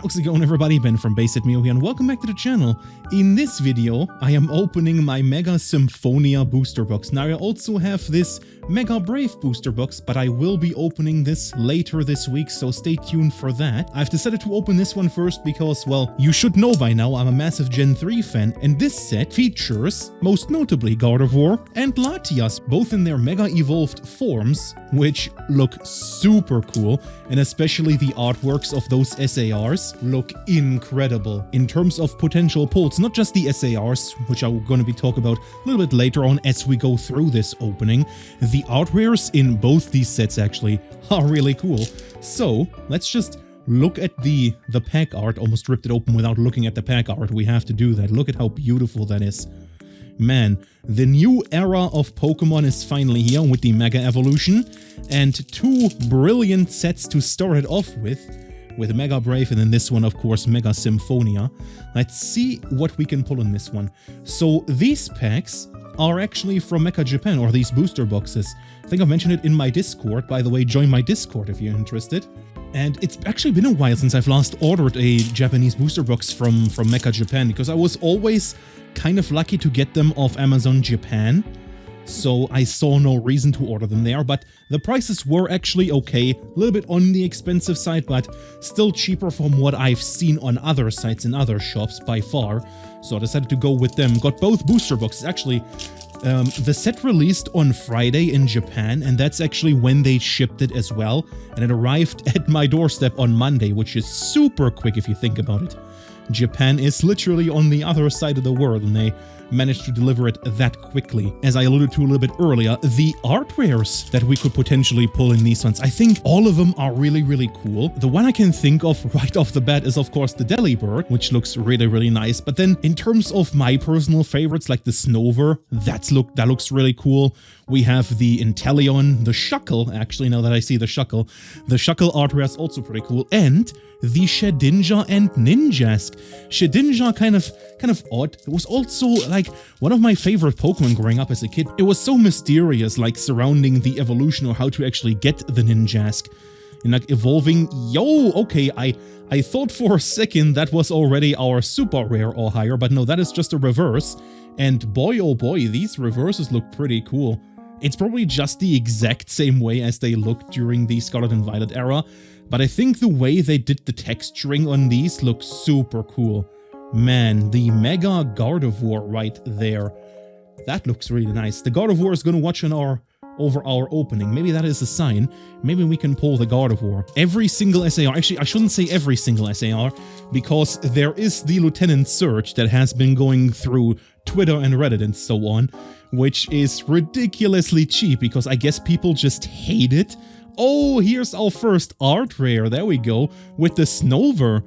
How's it going, everybody? Ben from basesetmew here, and welcome back to the channel. In this video, I am opening my Mega Symphonia booster box. Now, I also have this Mega Brave booster box, but I will be opening this later this week, so stay tuned for that. I've decided to open this one first because, well, you should know by now I'm a massive Gen 3 fan, and this set features, most notably, Gardevoir and Latias, both in their Mega Evolved forms, which look super cool, and especially the artworks of those SARs look incredible. In terms of potential pulls, not just the SARs, which I'm going to be talking about a little bit later on as we go through this opening, the art rares in both these sets actually are really cool. So let's just look at the pack art. Almost ripped it open without looking at the pack art. We have to do that. Look at how beautiful that is. Man, the new era of Pokemon is finally here with the Mega Evolution, and two brilliant sets to start it off with Mega Brave and then this one, of course, Mega Symphonia. Let's see what we can pull in this one. So these packs are actually from Mega Japan, or these booster boxes. I think I've mentioned it in my Discord. By the way, join my Discord if you're interested. And it's actually been a while since I've last ordered a Japanese booster box from Mega Japan, because I was always kind of lucky to get them off Amazon Japan, so I saw no reason to order them there. But the prices were actually okay, a little bit on the expensive side, but still cheaper from what I've seen on other sites and other shops by far, so I decided to go with them. Got both booster boxes. Actually, the set released on Friday in Japan, and that's actually when they shipped it as well, and it arrived at my doorstep on Monday, which is super quick if you think about it. Japan is literally on the other side of the world, and they managed to deliver it that quickly. As I alluded to a little bit earlier, the art rares that we could potentially pull in these ones, I think all of them are really, really cool. The one I can think of right off the bat is, of course, the Delibird, which looks really, really nice. But then in terms of my personal favorites, like the Snover, that looks really cool. We have the Inteleon, the Shuckle, actually, now that I see the Shuckle art rare is also pretty cool, and the Shedinja and Ninjask. Shedinja kind of odd. It was also like one of my favorite Pokemon growing up as a kid. It was so mysterious, like surrounding the evolution or how to actually get the Ninjask. And like evolving, okay, I thought for a second that was already our super rare or higher, but no, that is just a reverse. And boy, oh boy, these reverses look pretty cool. It's probably just the exact same way as they looked during the Scarlet and Violet era, but I think the way they did the texturing on these looks super cool. Man, the Mega Gardevoir right there, that looks really nice. The Gardevoir is going to watch over our opening. Maybe that is a sign. Maybe we can pull the Gardevoir. Every single SAR, actually I shouldn't say every single SAR, because there is the Lieutenant Surge that has been going through Twitter and Reddit and so on, which is ridiculously cheap because I guess people just hate it. Oh, here's our first art rare, there we go, with the Snover.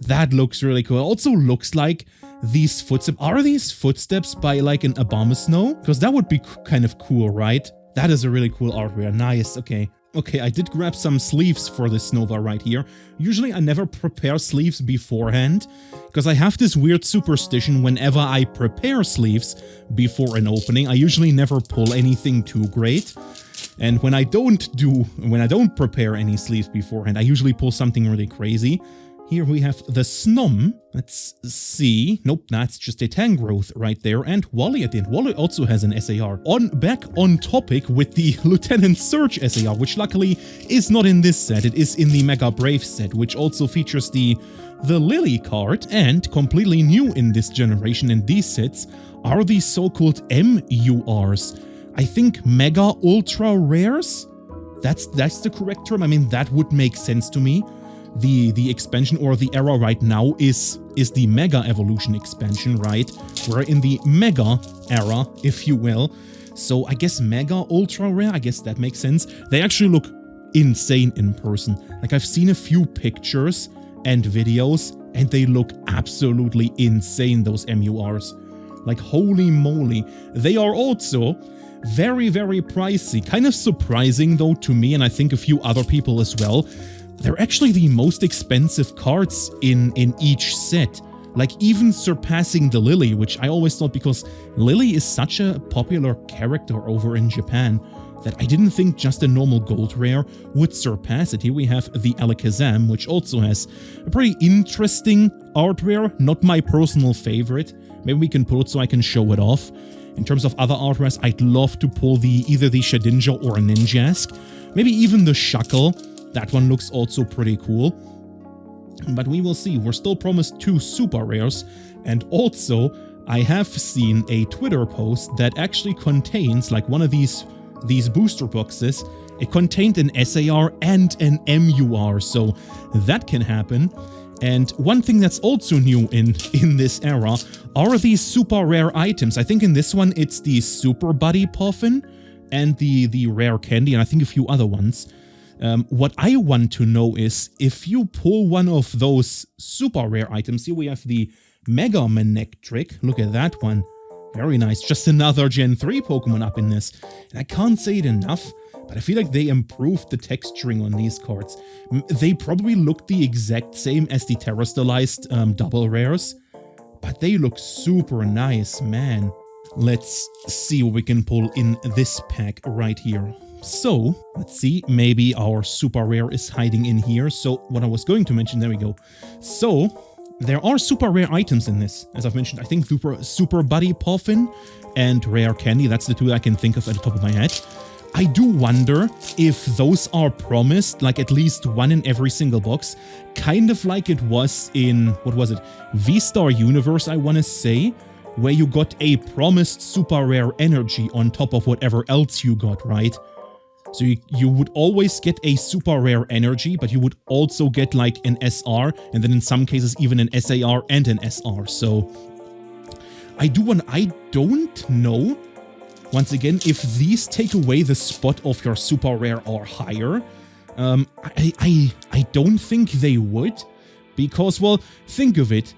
That looks really cool. It also looks like these footsteps, are these footsteps by like an Abomasnow? Because that would be kind of cool, right? That is a really cool art rare, nice, okay. Okay, I did grab some sleeves for this Nova right here. Usually I never prepare sleeves beforehand, because I have this weird superstition whenever I prepare sleeves before an opening, I usually never pull anything too great. And when I don't prepare any sleeves beforehand, I usually pull something really crazy. Here we have the Snom. Let's see. Nope, that's just a Tangrowth right there. And Wally at the end. Wally also has an SAR. Back on topic with the Lieutenant Surge SAR, which luckily is not in this set. It is in the Mega Brave set, which also features the Lily card. And completely new in this generation in these sets are the so-called MURs. I think Mega Ultra Rares? That's the correct term. I mean, that would make sense to me. The expansion, or the era right now, is the Mega Evolution expansion, right? We're in the Mega era, if you will. So I guess Mega Ultra Rare, I guess that makes sense. They actually look insane in person. Like, I've seen a few pictures and videos, and they look absolutely insane, those MURs. Like, holy moly. They are also very, very pricey. Kind of surprising, though, to me, and I think a few other people as well. They're actually the most expensive cards in each set. Like, even surpassing the Lily, which I always thought, because Lily is such a popular character over in Japan. that I didn't think just a normal gold rare would surpass it. Here we have the Alakazam, which also has a pretty interesting art rare, not my personal favorite. Maybe we can pull it so I can show it off. In terms of other art rares, I'd love to pull either the Shedinja or a Ninjask. Maybe even the Shuckle. That one looks also pretty cool. But we will see. We're still promised 2 super rares. And also, I have seen a Twitter post that actually contains, like, one of these booster boxes. It contained an SAR and an MUR, so that can happen. And one thing that's also new in this era are these super rare items. I think in this one it's the Super Buddy Puffin and the rare candy, and I think a few other ones. What I want to know is, if you pull one of those super rare items, here we have the Mega Manectric, look at that one, very nice, just another Gen 3 Pokemon up in this. And I can't say it enough, but I feel like they improved the texturing on these cards. They probably look the exact same as the Terastallized double rares, but they look super nice, man. Let's see what we can pull in this pack right here. So, let's see, maybe our super rare is hiding in here. So, what I was going to mention, there we go. So, there are super rare items in this. As I've mentioned, I think Super Buddy Puffin and Rare Candy, that's the 2 I can think of at the top of my head. I do wonder if those are promised, like at least one in every single box, kind of like it was in, what was it, V-Star Universe, I want to say, where you got a promised super rare energy on top of whatever else you got, right? So you would always get a super rare energy, but you would also get like an SR, and then in some cases even an SAR and an SR. So I don't know, once again, if these take away the spot of your super rare or higher. I don't think they would, because, well, think of it.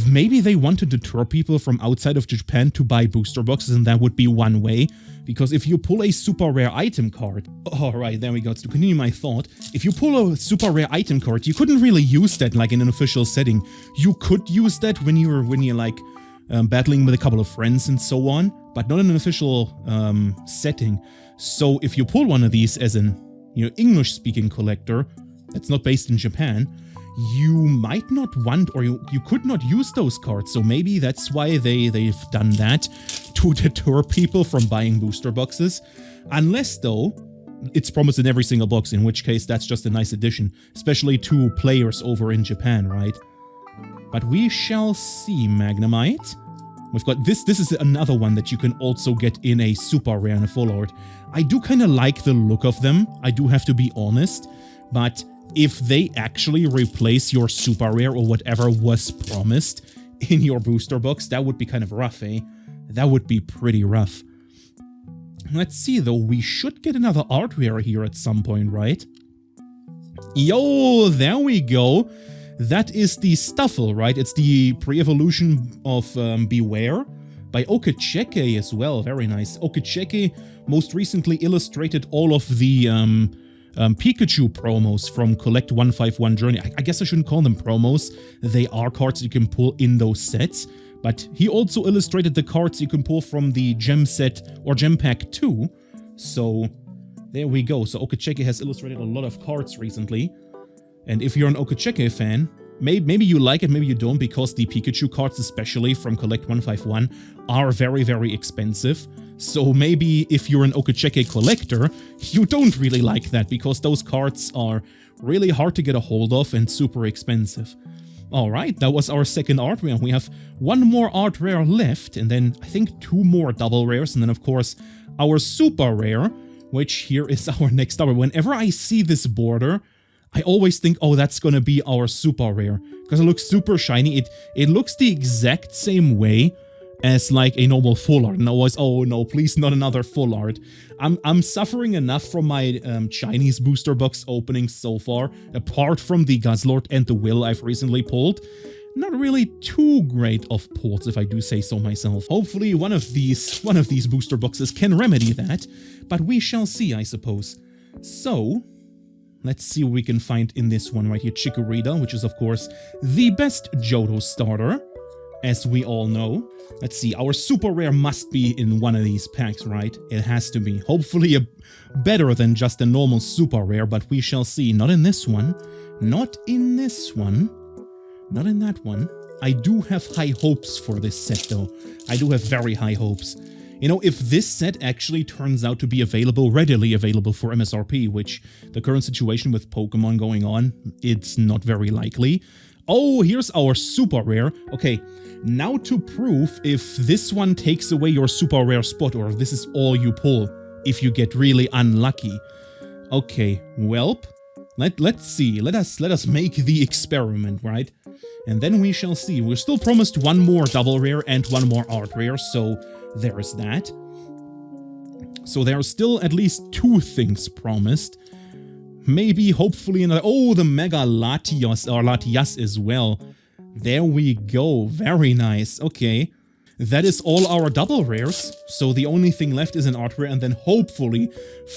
Maybe they want to deter people from outside of Japan to buy booster boxes, and that would be one way. Because if you pull a super rare item card... Alright, there we go. To continue my thought, if you pull a super rare item card, you couldn't really use that like in an official setting. You could use that when you're like battling with a couple of friends and so on, but not in an official setting. So if you pull one of these as an English-speaking collector that's not based in Japan, you might not want, or you could not use those cards. So maybe that's why they've done that, to deter people from buying booster boxes. Unless, though, it's promised in every single box, in which case that's just a nice addition, especially to players over in Japan, right? But we shall see, Magnemite. We've got this. This is another one that you can also get in a super rare and a full art. I do kind of like the look of them, I do have to be honest, but if they actually replace your super rare or whatever was promised in your booster box, that would be kind of rough, eh? That would be pretty rough. Let's see, though, we should get another art rare here at some point, right? Yo, there we go. That is the Stuffle, right? It's the pre-evolution of Beware by Okecheke as well. Very nice. Okecheke most recently illustrated all of the Pikachu promos from Collect 151 Journey. I guess I shouldn't call them promos. They are cards you can pull in those sets. But he also illustrated the cards you can pull from the Gem Set or Gem Pack 2. So there we go. So Okecheke has illustrated a lot of cards recently. And if you're an Okecheke fan, maybe you like it, maybe you don't, because the Pikachu cards, especially from Collect 151, are very, very expensive. So maybe if you're an Okecheke collector, you don't really like that, because those cards are really hard to get a hold of and super expensive. Alright, that was our second art rare. We have one more art rare left, and then I think 2 more double rares, and then of course our super rare, which here is our next double. Whenever I see this border, I always think, oh, that's gonna be our super rare, because it looks super shiny. It looks the exact same way as like a normal full art, and always, oh no, please not another full art. I'm suffering enough from my Chinese booster box openings so far, apart from the Guzzlord and the Will I've recently pulled. Not really too great of pulls, if I do say so myself. Hopefully one of these booster boxes can remedy that, but we shall see, I suppose. So let's see what we can find in this one right here. Chikorita, which is of course the best Johto starter. as we all know. Let's see, our super rare must be in one of these packs, right? It has to be. Hopefully better than just a normal super rare, but we shall see. Not in this one. Not in this one. Not in that one. I do have high hopes for this set, though. I do have very high hopes. You know, if this set actually turns out to be readily available for MSRP, which the current situation with Pokemon going on, it's not very likely. Oh, here's our super rare. Okay, now to prove if this one takes away your super rare spot or if this is all you pull if you get really unlucky. Okay, welp. Let's see. Let us make the experiment, right? And then we shall see. We're still promised one more double rare and one more art rare, so there is that. So there are still at least 2 things promised. Maybe, hopefully, another... Oh, the Mega Latios, or Latias as well. There we go. Very nice. Okay. That is all our double rares. So the only thing left is an art rare, and then hopefully,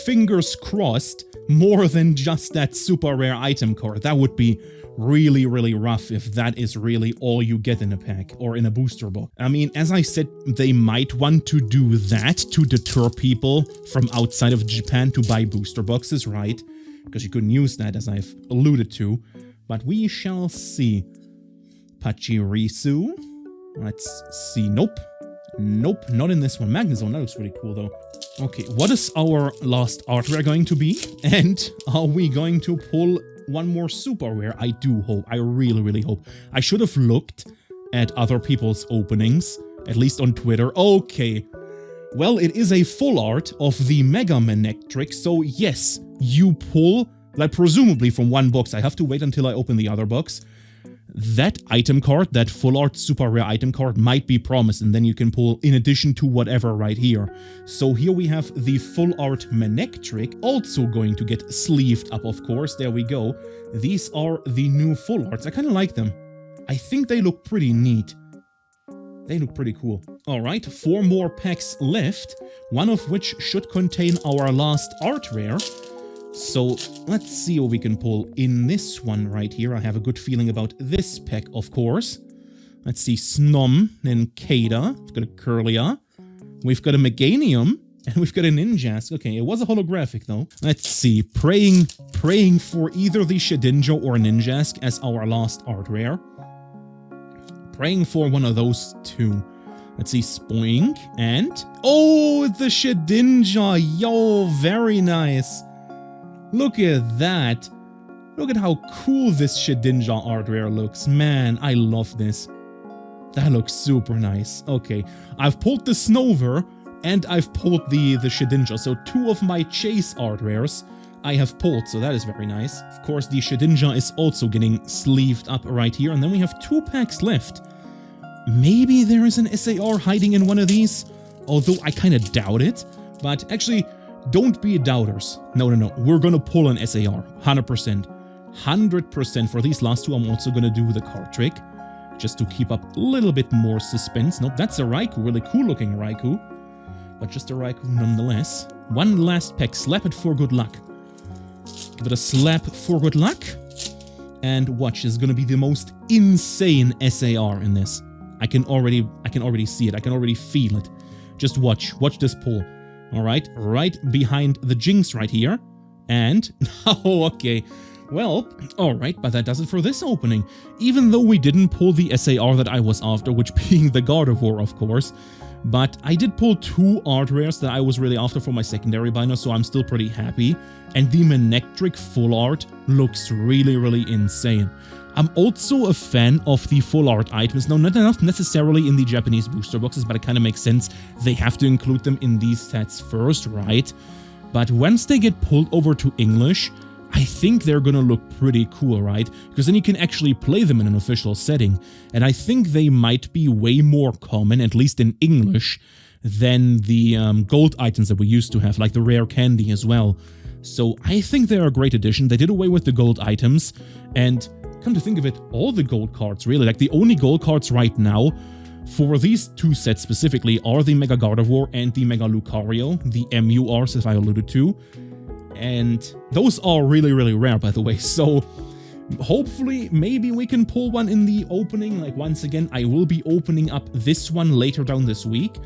fingers crossed, more than just that super rare item card. That would be really, really rough if that is really all you get in a pack or in a booster box. I mean, as I said, they might want to do that to deter people from outside of Japan to buy booster boxes, right? Because you couldn't use that, as I've alluded to. But we shall see. Pachirisu. Let's see. Nope. Nope, not in this one. Magnezone, that looks really cool, though. Okay, what is our last art rare going to be? And are we going to pull one more super rare? I do hope. I really, really hope. I should have looked at other people's openings, at least on Twitter. Okay. Well, it is a full art of the Mega Manectric, so yes, you pull, like, presumably from one box. I have to wait until I open the other box. That item card, that full art super rare item card, might be promised, and then you can pull in addition to whatever right here. So here we have the full art Manectric, also going to get sleeved up, of course. There we go. These are the new full arts. I kind of like them. I think they look pretty neat. They look pretty cool. Alright, 4 more packs left, one of which should contain our last art rare. So let's see what we can pull in this one right here. I have a good feeling about this pack, of course. Let's see, Snom and Kada. We've got a Kirlia. We've got a Meganium. And we've got a Ninjask. Okay, it was a holographic, though. Let's see, praying for either the Shedinja or Ninjask as our last art rare. Praying for one of those 2. Let's see, Spoink and... Oh, the Shedinja! Yo, very nice! Look at that. Look at how cool this Shedinja art rare looks. Man, I love this. That looks super nice. Okay, I've pulled the Snover and I've pulled the Shedinja. So 2 of my chase art rares I have pulled, so that is very nice. Of course, the Shedinja is also getting sleeved up right here. And then we have 2 packs left. Maybe there is an SAR hiding in one of these, although I kind of doubt it. But actually... Don't be doubters. No. We're gonna pull an SAR. 100%. 100% for these last 2. I'm also gonna do the card trick, just to keep up a little bit more suspense. Nope, that's a Raikou. Really cool looking Raikou. But just a Raikou nonetheless. One last pack. Slap it for good luck. Give it a slap for good luck. And watch, this is gonna be the most insane SAR in this. I can already see it. I can already feel it. Just watch. Watch this pull. Alright, right behind the Jinx right here. And, oh, okay. Well, alright, but that does it for this opening. Even though we didn't pull the SAR that I was after, which being the Gardevoir, of course. But I did pull 2 art rares that I was really after for my secondary binder, so I'm still pretty happy. And the Manectric full art looks really, really insane. I'm also a fan of the full art items. No, not necessarily in the Japanese booster boxes, but it kind of makes sense. They have to include them in these sets first, right? But once they get pulled over to English, I think they're gonna look pretty cool, right? Because then you can actually play them in an official setting. And I think they might be way more common, at least in English, than the gold items that we used to have, like the rare candy as well. So I think they're a great addition. They did away with the gold items, and come to think of it, all the gold cards, really. Like, the only gold cards right now for these 2 sets specifically are the Mega Gardevoir and the Mega Lucario, the MURs, as I alluded to. And those are really, really rare, by the way. So Hopefully, maybe we can pull one in the opening. Like, once again, I will be opening up this one later down this week.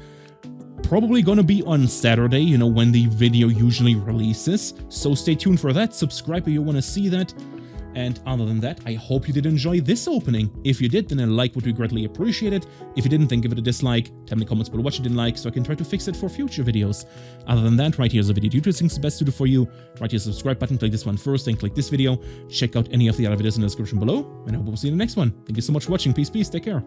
Probably gonna be on Saturday, you know, when the video usually releases. So stay tuned for that. Subscribe if you want to see that. And other than that, I hope you did enjoy this opening. If you did, then a like would be greatly appreciated. If you didn't, then give it a dislike. Tell me in the comments below what you didn't like so I can try to fix it for future videos. Other than that, right here's a video you think is best suited for you. Right here's the subscribe button. Click this one first, then click this video. Check out any of the other videos in the description below. And I hope we'll see you in the next one. Thank you so much for watching. Peace, peace. Take care.